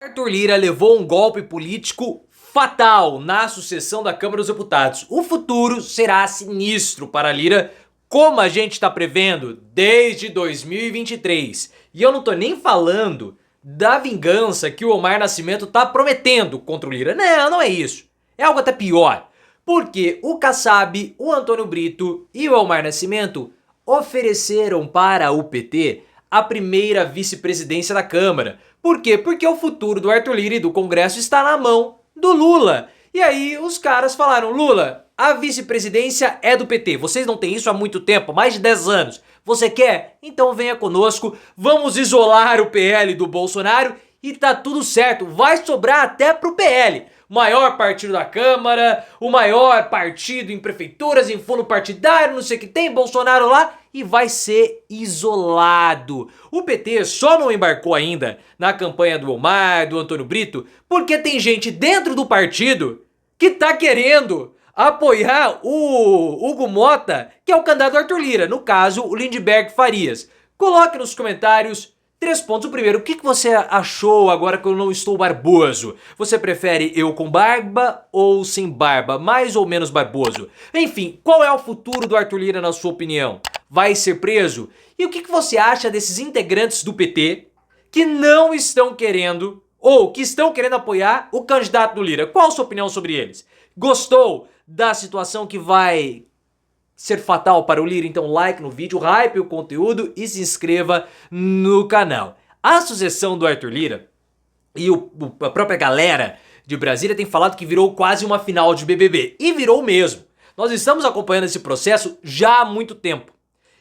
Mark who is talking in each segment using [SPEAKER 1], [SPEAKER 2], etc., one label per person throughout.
[SPEAKER 1] Arthur Lira levou um golpe político fatal na sucessão da Câmara dos Deputados. O futuro será sinistro para Lira, como a gente está prevendo desde 2023. E eu não tô nem falando da vingança que o Omar Nascimento tá prometendo contra o Lira. Não, não é isso. É algo até pior. Porque o Kassab, o Antônio Brito e o Omar Nascimento ofereceram para o PT a primeira vice-presidência da Câmara. Por quê? Porque o futuro do Arthur Lira e do Congresso está na mão do Lula. E aí os caras falaram: Lula, a vice-presidência é do PT. Vocês não têm isso há muito tempo, mais de 10 anos. Você quer? Então venha conosco, vamos isolar o PL do Bolsonaro e tá tudo certo. Vai sobrar até pro PL. Maior partido da Câmara, o maior partido em prefeituras, em fundo partidário, não sei o que tem, Bolsonaro lá, e vai ser isolado. O PT só não embarcou ainda na campanha do Omar, do Antônio Brito, porque tem gente dentro do partido que tá querendo apoiar o Hugo Mota, que é o candidato do Arthur Lira, no caso o Lindbergh Farias. Coloque nos comentários 3 pontos. O primeiro, o que você achou agora que eu não estou barboso? Você prefere eu com barba ou sem barba? Mais ou menos barboso? Enfim, qual é o futuro do Arthur Lira na sua opinião? Vai ser preso? E o que você acha desses integrantes do PT que não estão querendo ou que estão querendo apoiar o candidato do Lira? Qual a sua opinião sobre eles? Gostou da situação que vai ser fatal para o Lira? Então like no vídeo, hype o conteúdo e se inscreva no canal. A sucessão do Arthur Lira e a própria galera de Brasília tem falado que virou quase uma final de BBB. E virou mesmo. Nós estamos acompanhando esse processo já há muito tempo.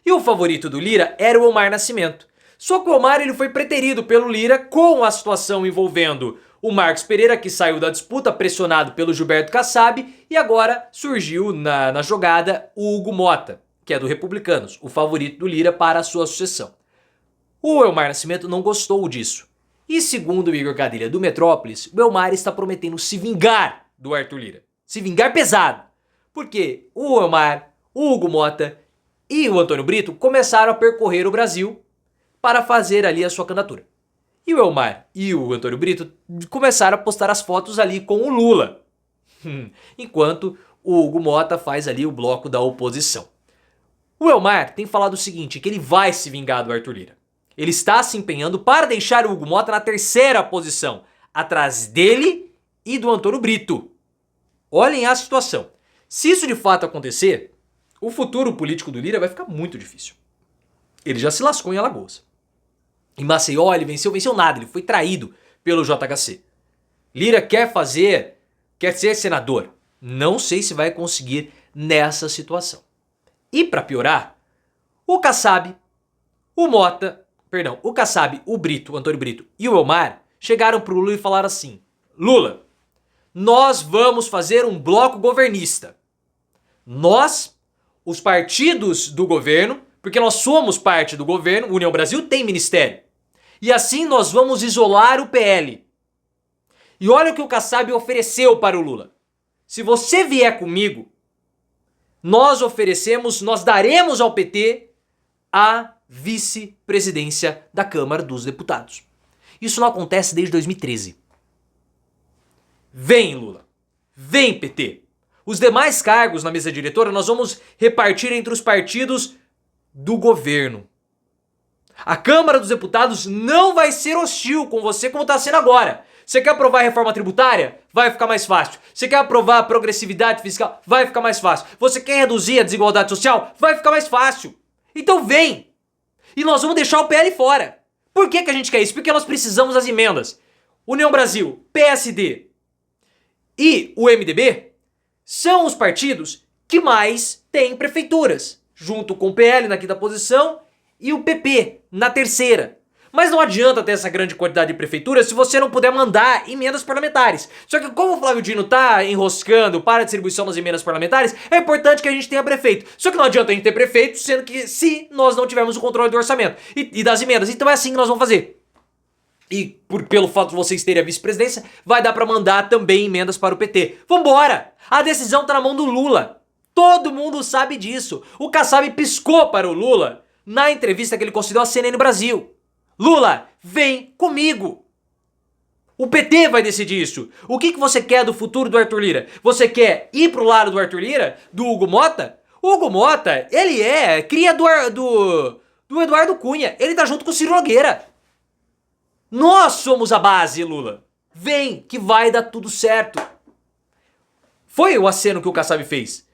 [SPEAKER 1] E o favorito do Lira era o Omar Nascimento. Só que o Omar ele foi preterido pelo Lira com a situação envolvendo o Marcos Pereira, que saiu da disputa pressionado pelo Gilberto Kassab, e agora surgiu na jogada o Hugo Mota, que é do Republicanos, o favorito do Lira para a sua sucessão. O Omar Nascimento não gostou disso. E segundo o Igor Gadelha do Metrópolis, o Omar está prometendo se vingar do Arthur Lira. Se vingar pesado. Porque o Omar, o Hugo Mota e o Antônio Brito começaram a percorrer o Brasil para fazer ali a sua candidatura. E o Elmar e o Antônio Brito começaram a postar as fotos ali com o Lula. Enquanto o Hugo Mota faz ali o bloco da oposição. O Elmar tem falado o seguinte, que ele vai se vingar do Arthur Lira. Ele está se empenhando para deixar o Hugo Mota na terceira posição, atrás dele e do Antônio Brito. Olhem a situação. Se isso de fato acontecer, o futuro político do Lira vai ficar muito difícil. Ele já se lascou em Alagoas. Em Maceió ele venceu nada, ele foi traído pelo JHC. Lira quer ser senador. Não sei se vai conseguir nessa situação. E para piorar, o Kassab, o Brito, o Antônio Brito e o Elmar chegaram pro Lula e falaram assim: Lula, nós vamos fazer um bloco governista. Nós, os partidos do governo, porque nós somos parte do governo, União Brasil tem ministério. E assim nós vamos isolar o PL. E olha o que o Kassab ofereceu para o Lula. Se você vier comigo, nós daremos ao PT a vice-presidência da Câmara dos Deputados. Isso não acontece desde 2013. Vem, Lula. Vem, PT. Os demais cargos na mesa diretora nós vamos repartir entre os partidos do governo. A Câmara dos Deputados não vai ser hostil com você como está sendo agora. Você quer aprovar a reforma tributária? Vai ficar mais fácil. Você quer aprovar a progressividade fiscal? Vai ficar mais fácil. Você quer reduzir a desigualdade social? Vai ficar mais fácil. Então vem! E nós vamos deixar o PL fora. Por que a gente quer isso? Porque nós precisamos das emendas. União Brasil, PSD e o MDB são os partidos que mais têm prefeituras, junto com o PL na quinta posição e o PP na terceira. Mas não adianta ter essa grande quantidade de prefeituras se você não puder mandar emendas parlamentares. Só que como o Flávio Dino tá enroscando para a distribuição das emendas parlamentares, é importante que a gente tenha prefeito. Só que não adianta a gente ter prefeito, sendo que se nós não tivermos o controle do orçamento e das emendas. Então é assim que nós vamos fazer. E pelo fato de vocês terem a vice-presidência, vai dar para mandar também emendas para o PT. Vambora! A decisão tá na mão do Lula. Todo mundo sabe disso. O Kassab piscou para o Lula na entrevista que ele concedeu à CNN Brasil. Lula, vem comigo. O PT vai decidir isso. O que você quer do futuro do Arthur Lira? Você quer ir pro lado do Arthur Lira? Do Hugo Mota? O Hugo Mota, ele é cria do Eduardo Cunha. Ele tá junto com o Ciro Nogueira. Nós somos a base, Lula. Vem, que vai dar tudo certo. Foi o aceno que o Kassab fez.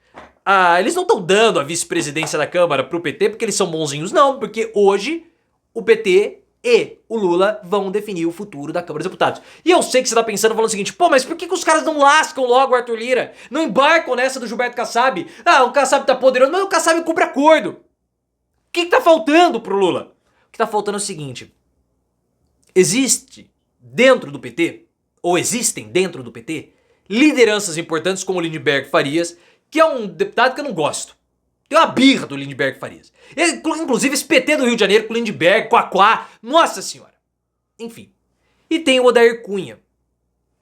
[SPEAKER 1] Eles não estão dando a vice-presidência da Câmara pro PT porque eles são bonzinhos, não. Porque hoje o PT e o Lula vão definir o futuro da Câmara dos Deputados. E eu sei que você tá pensando, falando o seguinte, pô, mas por que os caras não lascam logo o Arthur Lira? Não embarcam nessa do Gilberto Kassab? O Kassab tá poderoso, mas o Kassab cumpre acordo. O que tá faltando pro Lula? O que tá faltando é o seguinte, existe dentro do PT, ou existem dentro do PT, lideranças importantes como o Lindenberg Farias, que é um deputado que eu não gosto. Tem uma birra do Lindenberg Farias. Inclusive esse PT do Rio de Janeiro com o Lindenberg, Quaquá, nossa senhora. Enfim. E tem o Odair Cunha,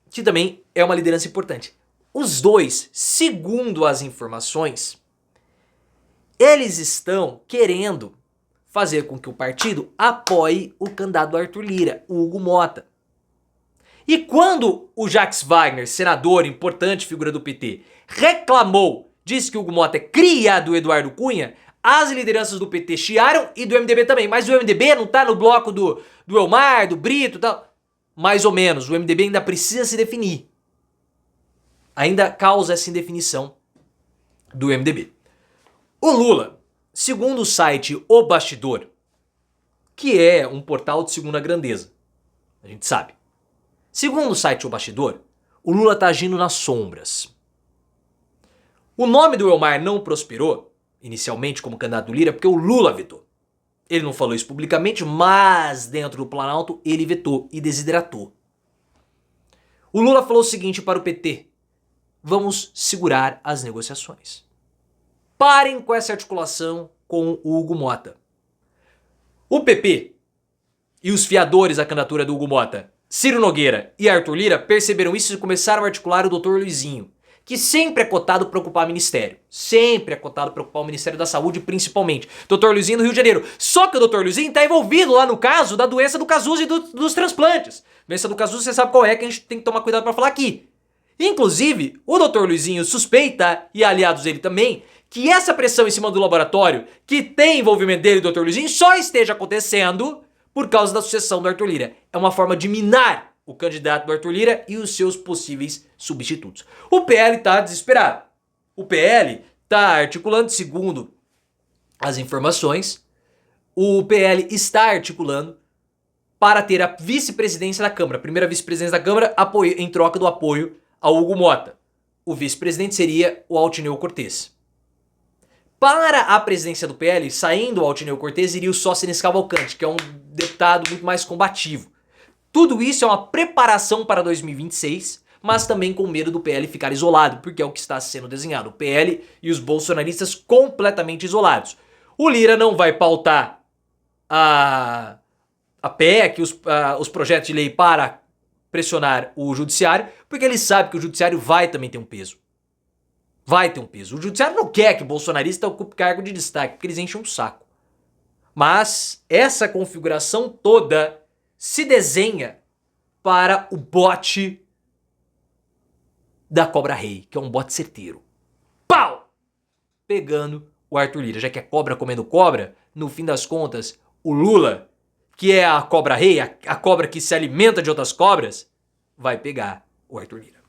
[SPEAKER 1] que também é uma liderança importante. Os dois, segundo as informações, eles estão querendo fazer com que o partido apoie o candidato Arthur Lira, o Hugo Mota. E quando o Jacques Wagner, senador, importante figura do PT, reclamou, disse que o Hugo Mota é cria do Eduardo Cunha, as lideranças do PT chiaram e do MDB também. Mas o MDB não tá no bloco do Elmar, do Brito e tal. Mais ou menos, o MDB ainda precisa se definir. Ainda causa essa indefinição do MDB. O Lula, segundo o site O Bastidor, que é um portal de segunda grandeza, a gente sabe. Segundo o site O Bastidor, o Lula tá agindo nas sombras. O nome do Elmar não prosperou, inicialmente como candidato do Lira, porque o Lula vetou. Ele não falou isso publicamente, mas dentro do Planalto ele vetou e desidratou. O Lula falou o seguinte para o PT, vamos segurar as negociações. Parem com essa articulação com o Hugo Mota. O PP e os fiadores da candidatura do Hugo Mota, Ciro Nogueira e Arthur Lira, perceberam isso e começaram a articular o Dr. Luizinho, que sempre é cotado para ocupar ministério. Sempre é cotado para ocupar o Ministério da Saúde, principalmente. Dr. Luizinho do Rio de Janeiro. Só que o Dr. Luizinho está envolvido lá no caso da doença do Cazuza e dos transplantes. Doença do Cazuza, você sabe qual é, que a gente tem que tomar cuidado para falar aqui. Inclusive, o Dr. Luizinho suspeita, e aliados dele também, que essa pressão em cima do laboratório, que tem envolvimento dele e do Dr. Luizinho, só esteja acontecendo por causa da sucessão do Arthur Lira. É uma forma de minar o candidato do Arthur Lira e os seus possíveis substitutos. O PL está desesperado. O PL está articulando, segundo as informações, o PL está articulando para ter a vice-presidência da Câmara, a primeira vice-presidência da Câmara, em troca do apoio ao Hugo Mota. O vice-presidente seria o Altineu Cortez. Para a presidência do PL, saindo o Altineu Cortez, iria o Sóstenes Cavalcante, que é um deputado muito mais combativo. Tudo isso é uma preparação para 2026, mas também com medo do PL ficar isolado, porque é o que está sendo desenhado. O PL e os bolsonaristas completamente isolados. O Lira não vai pautar a PEC, os projetos de lei para pressionar o judiciário, porque ele sabe que o judiciário vai também ter um peso. Vai ter um peso. O judiciário não quer que o bolsonarista ocupe cargo de destaque, porque eles enchem um saco. Mas essa configuração toda se desenha para o bote da Cobra Rei, que é um bote certeiro. Pau! Pegando o Arthur Lira. Já que é cobra comendo cobra, no fim das contas, o Lula, que é a Cobra Rei, a cobra que se alimenta de outras cobras, vai pegar o Arthur Lira.